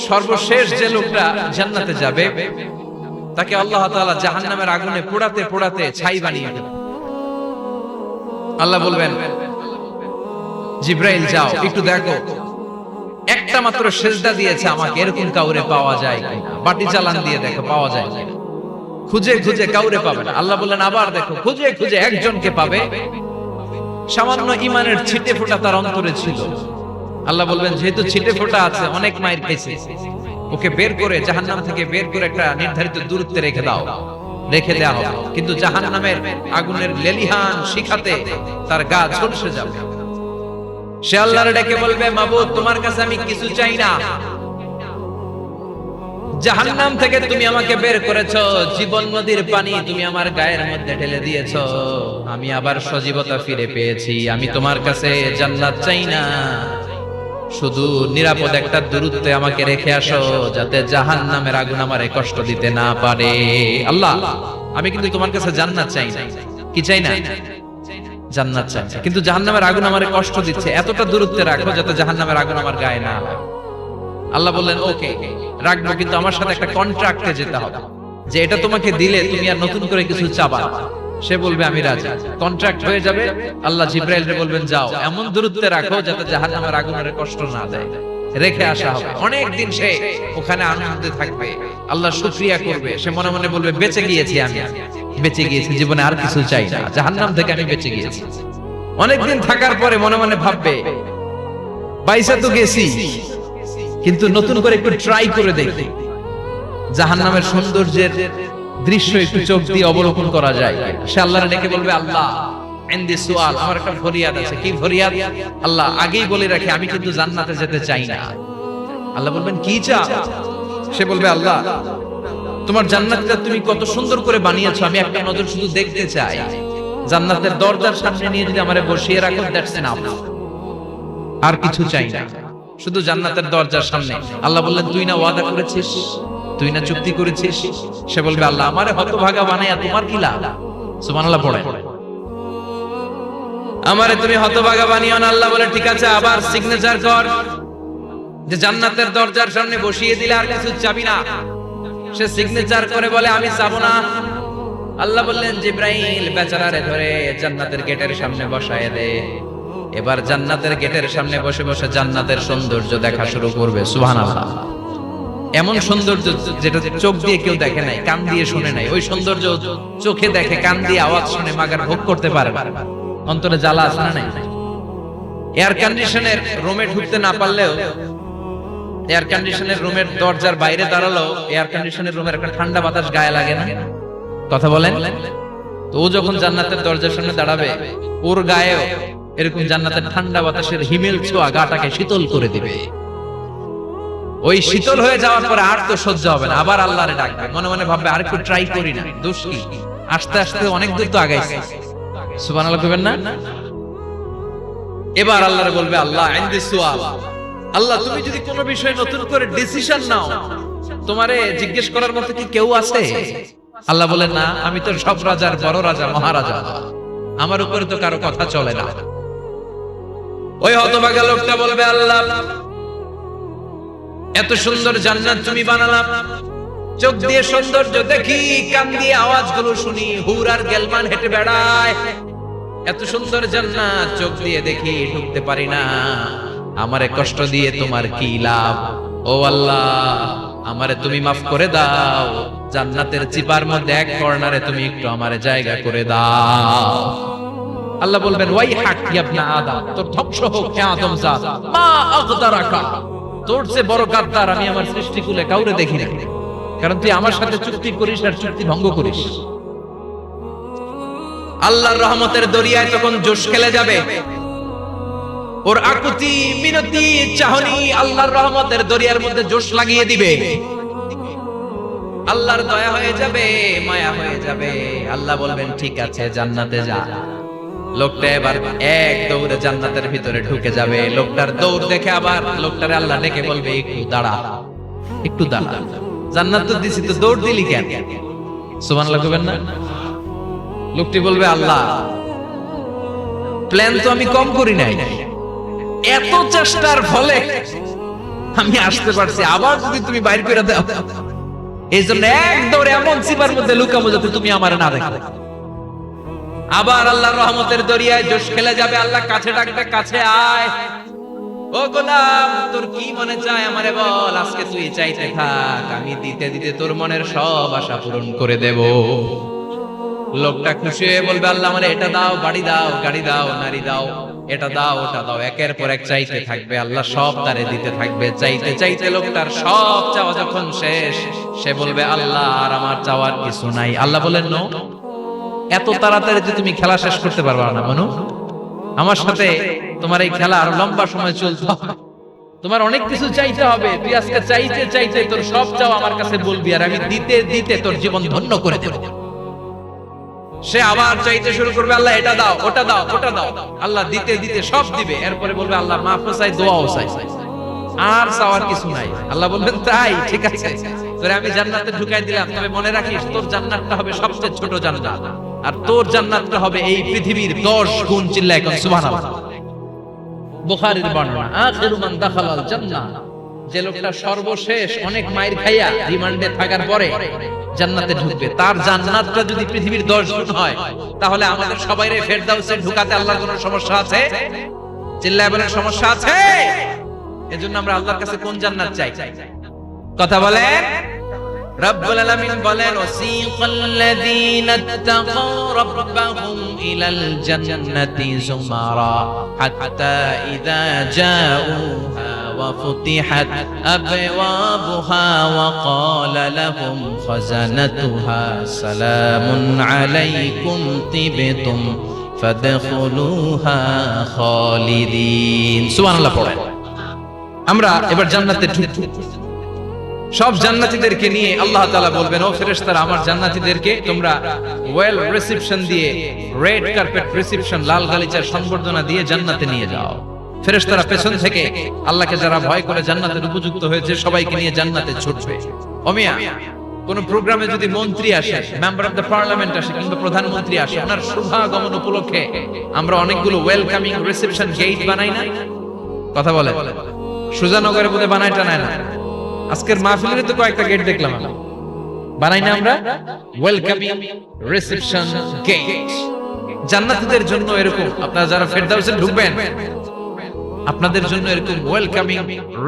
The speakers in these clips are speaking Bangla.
সর্বশেষ যে লোকটা জান্নাতে যাবে তাকে আল্লাহ তাআলা জাহান্নামের আগুনে পোড়াতে পোড়াতে ছাই বানিয়ে দেবেন। আল্লাহ বলবেন, জিব্রাইল যাও একটু দেখো, একটা মাত্র সেজদা দিয়েছে আমাকে, এরকম কাউরে পাওয়া যায় কিনা। বাটি চালান দিয়ে দেখো পাওয়া যায় কিনা। খুঁজে খুঁজে কাউরে পাবে না। আল্লাহ বললেন আবার দেখো, খুঁজে খুঁজে একজনকে পাবে, সামান্য ঈমানের ছিটে ফোঁটা তার অন্তরে ছিল। আল্লাহ বলবেন, যেহেতু ছিটে ফোঁটা আছে, অনেক মায়ের খেয়েছে, ওকে বের করে জাহান্নাম থেকে বের করে একটা নির্ধারিত দূরত্বে রেখে দাও। রেখে দেওয়া হবে, কিন্তু জাহান্নামের আগুনের লেলিহান শিখাতে তার গা ঝলসে যাবে। সে আল্লাহর ডেকে বলবে, মাবুদ তোমার কাছে আমি কিছু চাই না, জাহান্নাম থেকে তুমি আমাকে বের করেছো, জীবন নদীর পানি তুমি আমার গায়ের মধ্যে ঢেলে দিয়েছো, আমি আবার সজীবতা ফিরে পেয়েছি। আমি তোমার কাছে জান্নাত চাই না, শুধু নিরাপদ একটা দূরত্বে আমাকে রেখে আসো, যাতে জাহান্নামের আগুন আমারে কষ্ট দিতে না পারে। আল্লাহ, আমি কিন্তু তোমার কাছে জান্নাত চাই না। কি চাই না? জান্নাত চাই, কিন্তু জাহান্নামের আগুন আমারে কষ্ট দিচ্ছে, এতটা দূরত্বে রাখো যাতে জাহান্নামের আগুন আমার গায়ে না লাগে। আল্লাহ বললেন, ওকে রাখবো, কিন্তু আমার সাথে একটা কন্ট্রাক্টে যেতে হবে, যে এটা তোমাকে দিলে তুমি আর নতুন করে কিছু চাবা। সে বলবে আমি রাজি, কন্ট্রাক্ট হয়ে যাবে। আল্লাহ জিব্রাইলকে বলবেন, যাও এমন দূরত্বে রাখো যাতে জাহান্নামের আগুনের কষ্ট না দেয়। রেখে আসা হবে। অনেক দিন সে ওখানে আনন্দে থাকবে, আল্লাহ শুকরিয়া করবে। সে মনে মনে বলবে, বেঁচে গিয়েছি, আমি বেঁচে গিয়েছি, জীবনে আর কিছু চাই না, জাহান্নাম থেকে আমি বেঁচে গিয়েছি। অনেকদিন থাকার পরে মনে মনে ভাববে, বাইসা তো গেছি, কিন্তু নতুন করে একটু ট্রাই করে দেখি, জাহান্নামের সৌন্দর্যের দৃশ্য একটু চোখ দিয়ে অবলোকন করা যায়। সে আল্লাহর ডেকে বলবে, আল্লাহ ইনদি সুআল, আমার একটা ফরিয়াদ আছে। কি ফরিয়াদ? আল্লাহ আগেই বলে রাখি, আমি কিন্তু জান্নাতে যেতে চাই না। আল্লাহ বলবেন, কি চাও? সে বলবে, আল্লাহ তোমার জান্নাতটা তুমি কত সুন্দর করে বানিয়েছো, আমি একটা নজর শুধু দেখতে চাই। জান্নাতের দরজার সামনে নিয়ে যদি আমারে বসিয়ে রাখো, দ্যাটস এনাফ, আর কিছু চাই না, শুধু জান্নাতের দরজার সামনে। আল্লাহ বললেন, তুই না ওয়াদা করেছিস, তুই না চুক্তি করেছিস। সে বলবে, আল্লাহ আমারে হতভাগা বানায়া তোমার কি লাভ? সুবহানাল্লাহ পড়ে, আমারে তুমি হতভাগা বানিও না। আল্লাহ বলে, ঠিক আছে, আবার সিগনেচার কর যে জান্নাতের দরজার সামনে বসিয়ে দিলে আর কিছু চাবি না। সে সিগনেচার করে বলে, আমি চাবো না। আল্লাহ বললেন, জিব্রাইল বেচারারে ধরে জান্নাতের গেটের সামনে বসায় দে। এবার জান্নাতের গেটের সামনে বসে বসে জান্নাতের সৌন্দর্য দেখা শুরু করবে। সুবহানাল্লাহ, এমন সৌন্দর্য যেটা চোখ দিয়ে কেউ দেখে নাই, কান দিয়ে শুনে নাই। ওই সৌন্দর্য চোখে দেখে, কান দিয়ে আওয়াজ শুনে মাগার ভোগ করতে পারে না। অন্তরে জ্বালা আছে না নাই? এয়ার কন্ডিশনের রুমে ঢুকতে না পারলেও, এয়ার কন্ডিশনের রুমের দরজার বাইরে দাঁড়ালো, এয়ার কন্ডিশনের রুমের একটা ঠান্ডা বাতাস গায়ে লাগে না? কথা বলেন। তো ও যখন জান্নাতের দরজার সামনে দাঁড়াবে, ওর গায়েও এরকম জান্নাতের ঠান্ডা বাতাসের হিমেল ছোঁয়া গাটাকে শীতল করে দিবে। ওই শীতল হয়ে যাওয়ার পরে আর তো সহ্য হবে না, আবার আল্লাহরে ডাকবে। মনে মনে ভাববে, আর একটু ট্রাই করি না, দোষ কি? আস্তে আস্তে অনেক দূর তো আগাইছে। সুবহানাল্লাহ কইবেন না? এবার আল্লাহরে বলবে, আল্লাহ ইনদি সুআল, আল্লাহ তুমি যদি কোনো বিষয়ে নতুন করে ডিসিশন নাও, তোমারে জিজ্ঞেস করার মতো কি কেউ আছে? আল্লাহ বলে, না, আমি তো সব রাজার বড় রাজা, মহারাজা, আমার উপরে তো কারো কথা চলে না। ওই হতভাগা লোকটা বলবে, আল্লাহ এত সুন্দর জান্নাত তুমি বানালাম, চোখ দিয়ে সৌন্দর্য দেখি, কান দিয়ে আওয়াজগুলো শুনি, হুর আর গেলমান হেঁটে বেড়ায়, এত সুন্দর জান্নাত চোখ দিয়ে দেখি, ঢুকতে পারি না, আমারে কষ্ট দিয়ে তোমার কি লাভ? ও আল্লাহ, আমারে তুমি মাফ করে দাও, জান্নাতের চিপার মধ্যে এক কর্নারে তুমি একটু আমারে জায়গা করে দাও। আল্লাহ বলবেন, ওয়াই হাক ইয়া ইবনা আদম, তোর ধ্বংস হোক হে আদম জাত, মা আগদারাকা, তোর চেয়ে বড় গাদ্দার আমি আমার সৃষ্টিকুলে কাউরে দেখি না, কারণ তুই আমার সাথে চুক্তি করিস আর চুক্তি ভঙ্গ করিস। আল্লাহর রহমতের দরিয়ায় তখন জোশ খেলে যাবে, ওর আকুতি মিনতি চাহনি আল্লাহর রহমতের দরিয়ার মধ্যে জোশ লাগিয়ে দিবে। আল্লাহর দয়া হয়ে যাবে, মায়া হয়ে যাবে। আল্লাহ বলবেন, ঠিক আছে, জান্নাতে যা। লোকটা এবার এক দৌড়ে জান্নাতের ভিতরে ঢুকে যাবে। লোকটার দৌড় দেখে আবার লোকটারে আল্লাহ ডেকে বলবে, একটু দাঁড়া, একটু দাঁড়া, জান্নাত তো দিছি, তো দৌড় দিলি কেন? সুবহানাল্লাহ কইবেন না? লোকটি বলবে, আল্লাহ প্ল্যান তো আমি কম করি নাই, এত চেষ্টার ফলে আমি আসতে পারছি, আবার যদি তুমি বাইর করে দাও, এই জন্য এক দৌড়ে এমন সিবার মধ্যে লুকাবো যাতে তুমি আমার না দেখো। আবার আল্লাহর রহমতের দরিয়ায় জোশ খেলে যাবে, আল্লাহ কাছে ডাকবে, কাছে আয়, ও গোলাম তোর কি মনে চায় আমারে বল, আজকে তুই চাইতে থাক, আমি দিতে দিতে তোর মনের সব আশা পূরণ করে দেব। লোকটা খুশি হয়ে বলবে, আল্লাহ আমারে এটা দাও, বাড়ি দাও, গাড়ি দাও, নারী দাও, এটা দাও, ওটা দাও, একের পর এক চাইতে থাকবে, আল্লাহ সব তারে দিতে থাকবে। চাইতে চাইতে লোকটার সব চাওয়া যখন শেষ, সে বলবে, আল্লাহ আর আমার চাওয়ার কিছু নাই। আল্লাহ বলেন, নো, এত তাড়াতাড়ি তুমি খেলা শেষ করতে পারবা না মানু, আমার সাথে তোমার এই খেলা আরো লম্বা সময় চলতে হবে, তোমার অনেক কিছু চাইতে হবে, তুই আজকে চাইতে চাইতে তোর সব চাওয়া আমার কাছে বলবি, আর আমি দিতে দিতে তোর জীবন ধন্য করে দেব। সে আবার চাইতে শুরু করবে, আল্লাহ এটা দাও, ওটা দাও, ওটা দাও, আল্লাহ দিতে দিতে সব দিবে। এরপরে বলবে, আল্লাহ মাফও চাই, দোয়াও চাই, আর চাওয়ার কিছু নাই। আল্লাহ বলবেন, তাই ঠিক আছে, তোরে আমি জান্নাতে ঢুকাই দিলাম, তবে মনে রাখিস তোর জান্নাতটা হবে সবচেয়ে ছোট জান্নাত, আর তোর জান্নাতটা হবে এই পৃথিবীর 10 গুণ। চিল্লায় এখন সুবহানাল্লাহ। বুখারীর বর্ণনা, আখিরু মান দাখালাল জান্নাহ, যে লোকটা সর্বশেষ অনেক মাইর খাইয়া রিমান্ডে থাকার পরে জান্নাতে ঢুকবে, তার জান্নাতটা যদি পৃথিবীর 10 গুণ হয়, তাহলে আমাদের সবাইরে ফেরদাউসে ঢুকাতে আল্লাহর কোনো সমস্যা আছে? চিল্লায় বলেন, সমস্যা আছে? এজন্য আমরা আল্লাহর কাছে কোন জান্নাত চাই? কথা বলেন। রব্বুল আলামিন বলেন, ওয়াসিকাল্লাযীনা ইত্তাকাউ রাব্বাহুম ইলাল জান্নাতি যুমারা হাত্তা ইযা জাউহা ওয়া ফুতিহাত আবওয়াবুহা ওয়া ক্বালা লাহুম খাজানাতুহা সালামুন আলাইকুম তিবতুম ফাদখুলুহা খালিদিন। সুবহানাল্লাহ পড়েন। আমরা এবার জান্নাতে ঢুকব। সব জান্নাতীদেরকে নিয়ে আল্লাহ তাআলা বলবেন, ও ফেরেশতারা, আমার জান্নাতীদেরকে তোমরা ওয়েল রিসেপশন দিয়ে, রেড কার্পেট রিসেপশন, লাল গালিচার সংবর্ধনা দিয়ে জান্নাতে নিয়ে যাও। ফেরেশতারা পেছন থেকে আল্লাহকে যারা ভয় করে জান্নাতের উপযুক্ত হয়েছে সবাইকে নিয়ে জান্নাতে ছুটবে। ওমিয়া, কোন প্রোগ্রামে যদি মন্ত্রী আসে, মেম্বার অফ দ্য পার্লামেন্ট আসে, কিংবা প্রধানমন্ত্রী আসে, ওনার শুভাগমন উপলক্ষে আমরা অনেকগুলো ওয়েলকামিং রিসেপশন গেট বানাই না? কথা বলে, সুজানগরের মধ্যে বানাই টানায় না? আজকের মাহফিলের তো কয়েকটা গেট দেখলাম, বানাই না আমরা? Welcoming reception gate. জান্নাতীদের জন্য এরকম, আপনারা যারা ফেরদাউসে ঢুকবেন, আপনাদের জন্য এরকম ওয়েলকামিং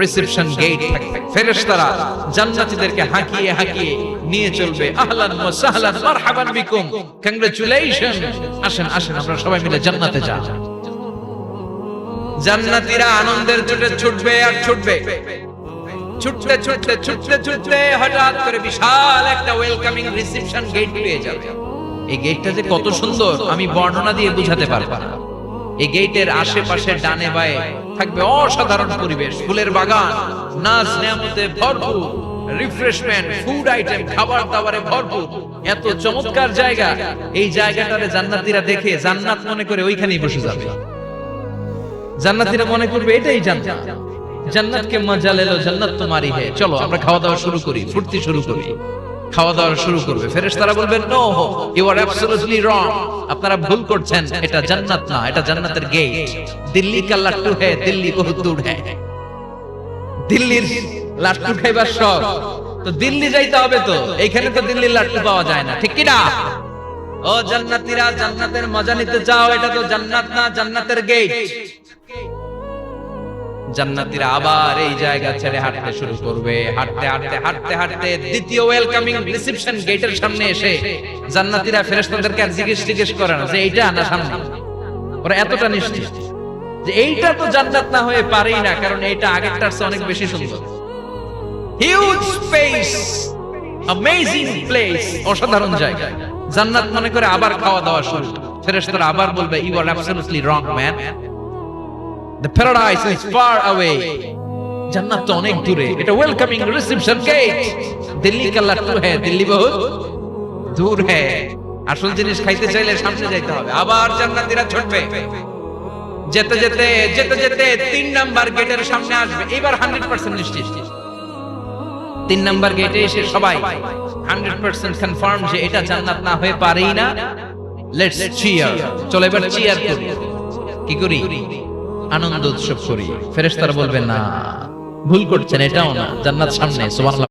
রিসেপশন গেট থাকবে। ফেরেশতারা জান্নাতীদেরকে হাঁকিয়ে হাঁকিয়ে নিয়ে চলবে, আহলান ওয়া সাহলান মারহাবান বিকুম, কংগ্রাচুলেশন, আসেন আসেন আমরা সবাই মিলে জান্নাতে যাই। জান্নাতীরা আনন্দের চোটে ছুটবে আর ছুটবে, ছুটতে ছুটতে ছুটতে ছুটতে হঠাৎ করে বিশাল একটা ওয়েলকামিং রিসেপশন গেট পেয়ে যাবে। এই গেটটা যে কত সুন্দর আমি বর্ণনা দিয়ে বোঝাতে পারবো না। এই গেটের আশেপাশে ডানে বায়ে থাকবে অসাধারণ পরিবেশ, ফুলের বাগান, নাজ নেয়ামতে ভরপুর, রিফ্রেশমেন্ট, ফুড আইটেম, খাবার দাবারে ভরপুর, এত চমৎকার জায়গা। এই জায়গাটারে জান্নাতীরা দেখে জান্নাত মনে করে ওইখানেই বসে যাবে। জান্নাতীরা মনে করবে এটাই জান্নাত, জান্নাত কে মজা লেলো, জান্নাত তোমারই হে, চলো আমরা খাওয়া দাওয়া শুরু করি, ফুর্তি শুরু করি। খাওয়া দাওয়া শুরু করবে। ফেরেশতারা বলবেন, no, you are absolutely wrong, আপনারা ভুল করছেন, এটা জান্নাত না, এটা জান্নাতের গেট। দিল্লি কা লাট্টু হে, দিল্লি বহুত দূর হে। দিল্লির লাট্টু খাইবার শখ, তো দিল্লি যাইতে হবে, তো এইখানে তো দিল্লির লাট্টু পাওয়া যায় না, ঠিক কি না? ও জান্নাতীরা, জান্নাতের মজা নিতে চাও? এটা তো জান্নাত না, জান্নাতের গেট। জান্নাতীরা আবার এই জায়গা ছেড়ে হাঁটতে শুরু করবে। হাঁটতে হাঁটতে হাঁটতে হাঁটতে দ্বিতীয় ওয়েলকামিং রিসেপশন গেটের সামনে এসে জান্নাতীরা ফেরেশতাদেরকে আর জিজ্ঞেস করে না যে এইটা না সামনে, ওরা এতটা নিশ্চিত যে এইটা তো জান্নাত না হয়ে পারেই না, কারণ এইটা আগেরটার চেয়ে অনেক বেশি সুন্দর। হিউজ স্পেস, অ্যামেজিং প্লেস, অসাধারণ জায়গা। জান্নাত মনে করে আবার খাওয়া দাওয়া শুরু। ফেরেশতারা আবার বলবে, you are absolutely wrong man, the paradise is far away, জান্নাত তো অনেক দূরে, এটা ওয়েলকামিং রিসেপশন গেট। দিল্লি কা লাট্টু হে, দিল্লি বহুত দূর হে। আসল জিনিস খাইতে চাইলে সামনে যাইতে হবে। আবার জান্নাতীরা ছুটবে, যেতে যেতে যেতে যেতে 3 নাম্বার গেটের সামনে আসবে। এবার 100% নিশ্চিত 3 নাম্বার গেটে এসে সবাই 100% কনফার্ম যে এটা জান্নাত না হয়ে পারেই না। লেটস চিয়ার, চলো এবার চিয়ার করি। কি করি? আনন্দ উৎসব করি। ফেরেশতারা বলবেন, না, ভুল করছেন, এটাও না, জান্নাত সামনে। সুবহানাল্লাহ।